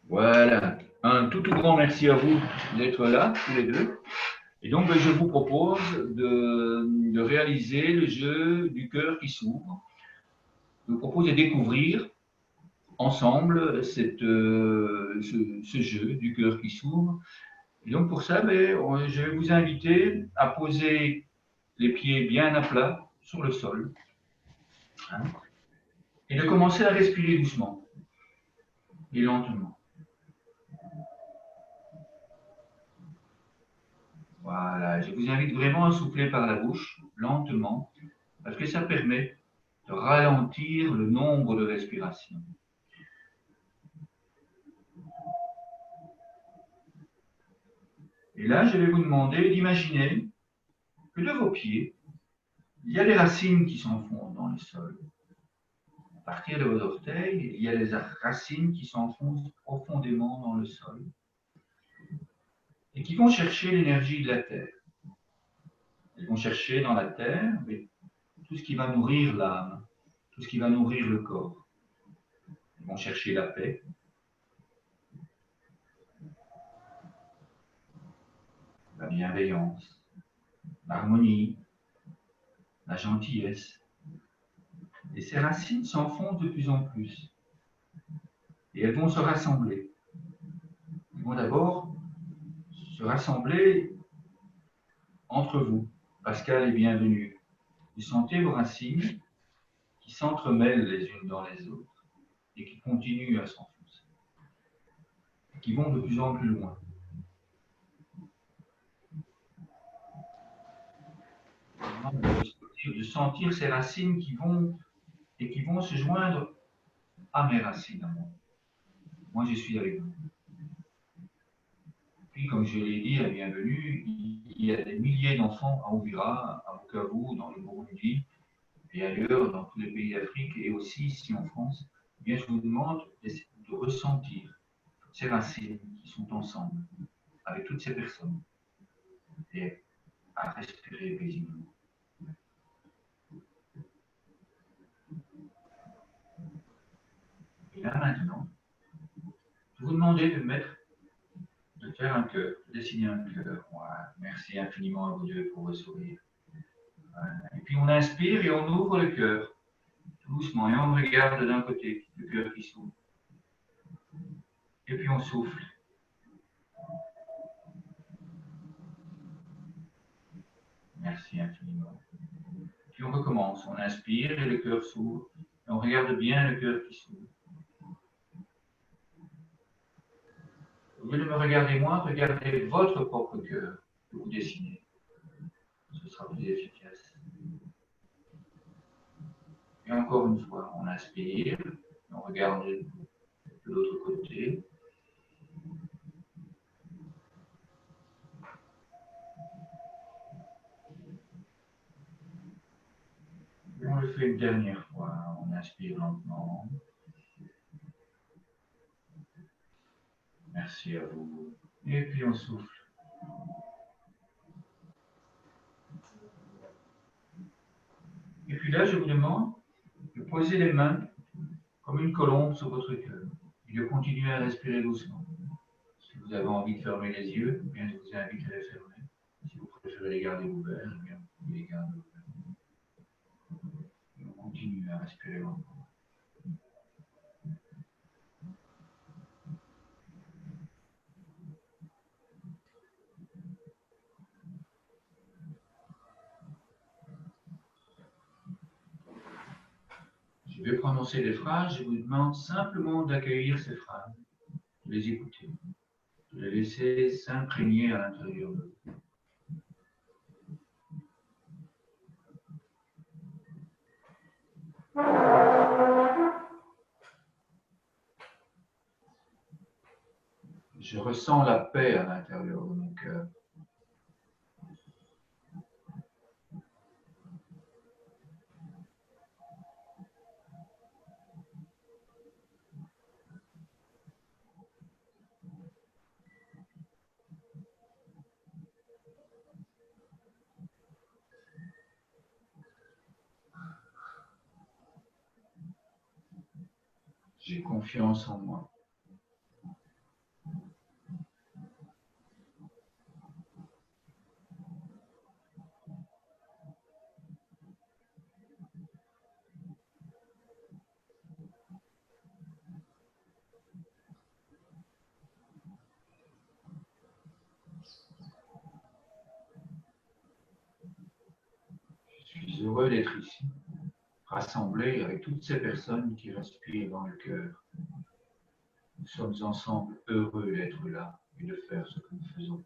Voilà. Un tout grand merci à vous d'être là, tous les deux. Et donc, je vous propose de réaliser le jeu du cœur qui s'ouvre. Je vous propose de découvrir ensemble ce jeu du cœur qui s'ouvre. Et donc, pour ça, je vais vous inviter à poser les pieds bien à plat sur le sol, hein, et de commencer à respirer doucement et lentement. Voilà, je vous invite vraiment à souffler par la bouche, lentement, parce que ça permet de ralentir le nombre de respirations. Et là, je vais vous demander d'imaginer que de vos pieds, il y a des racines qui s'enfoncent dans le sol. À partir de vos orteils, il y a des racines qui s'enfoncent profondément dans le sol et qui vont chercher l'énergie de la terre. Elles vont chercher dans la terre tout ce qui va nourrir l'âme, tout ce qui va nourrir le corps. Elles vont chercher la paix, la bienveillance, l'harmonie, la gentillesse. Et ces racines s'enfoncent de plus en plus. Et elles vont se rassembler. Elles vont d'abord se rassembler entre vous. Pascal est bienvenu. Vous sentez vos racines qui s'entremêlent les unes dans les autres et qui continuent à s'enfoncer, et qui vont de plus en plus loin. De sentir ces racines qui vont se joindre à mes racines. Moi, je suis avec vous. Puis, comme je l'ai dit, la bienvenue, il y a des milliers d'enfants à Ouvira, à Bukavu, dans le Burundi, et ailleurs, dans tous les pays d'Afrique, et aussi ici en France. Eh bien, je vous demande de ressentir ces racines qui sont ensemble, avec toutes ces personnes, et à respirer paisiblement. Et là, maintenant, je vous demandais de faire un cœur, de dessiner un cœur. Voilà. Merci infiniment à vous deux pour vos sourires. Voilà. Et puis on inspire et on ouvre le cœur, doucement, et on regarde d'un côté, le cœur qui s'ouvre. Et puis on souffle. Merci infiniment. Puis on recommence, on inspire et le cœur s'ouvre. Et on regarde bien le cœur qui s'ouvre. Au lieu de me regarder moi, regardez votre propre cœur que vous dessinez. Ce sera plus efficace. Et encore une fois, on inspire, on regarde de l'autre côté. Et on le fait une dernière fois. On inspire lentement. Merci à vous. Et puis on souffle. Et puis là, je vous demande de poser les mains comme une colombe sur votre cœur et de continuer à respirer doucement. Si vous avez envie de fermer les yeux, bien, je vous invite à les fermer. Si vous préférez les garder ouverts, bien, vous les gardez ouverts. Et on continue à respirer lentement. Je vais prononcer des phrases, je vous demande simplement d'accueillir ces phrases, de les écouter, de les laisser s'imprégner à l'intérieur de vous. Je ressens la paix à l'intérieur de mon cœur. J'ai confiance en moi. heureux d'être ici, rassemblés avec toutes ces personnes qui respirent dans le cœur. Nous sommes ensemble heureux d'être là et de faire ce que nous faisons.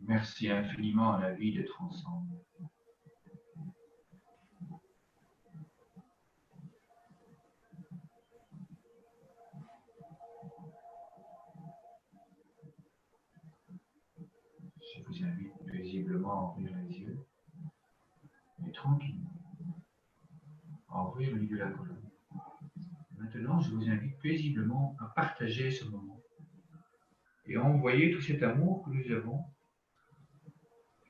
Merci infiniment à la vie d'être ensemble. Je vous invite paisiblement à ouvrir les yeux et tranquillement à ouvrir le lit de la colonne. Maintenant, je vous invite paisiblement à partager ce moment et à envoyer tout cet amour que nous avons.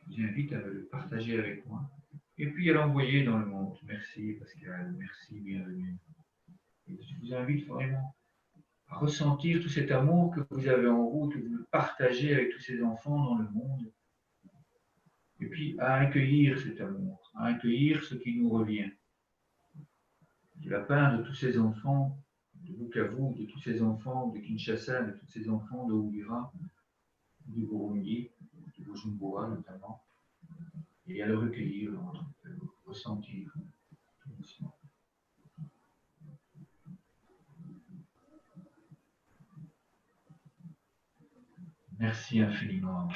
Je vous invite à le partager avec moi et puis à l'envoyer dans le monde. Merci Pascal, merci, bienvenue. Et je vous invite vraiment à ressentir tout cet amour que vous avez en vous, que vous le partagez avec tous ces enfants dans le monde. Et puis à accueillir cet amour, à accueillir ce qui nous revient. De la part de tous ces enfants, de Bukavu, de tous ces enfants de Kinshasa, de tous ces enfants de Uvira, du Burundi, de Bujumbura notamment, et à le recueillir, à le ressentir tout doucement. Merci infiniment.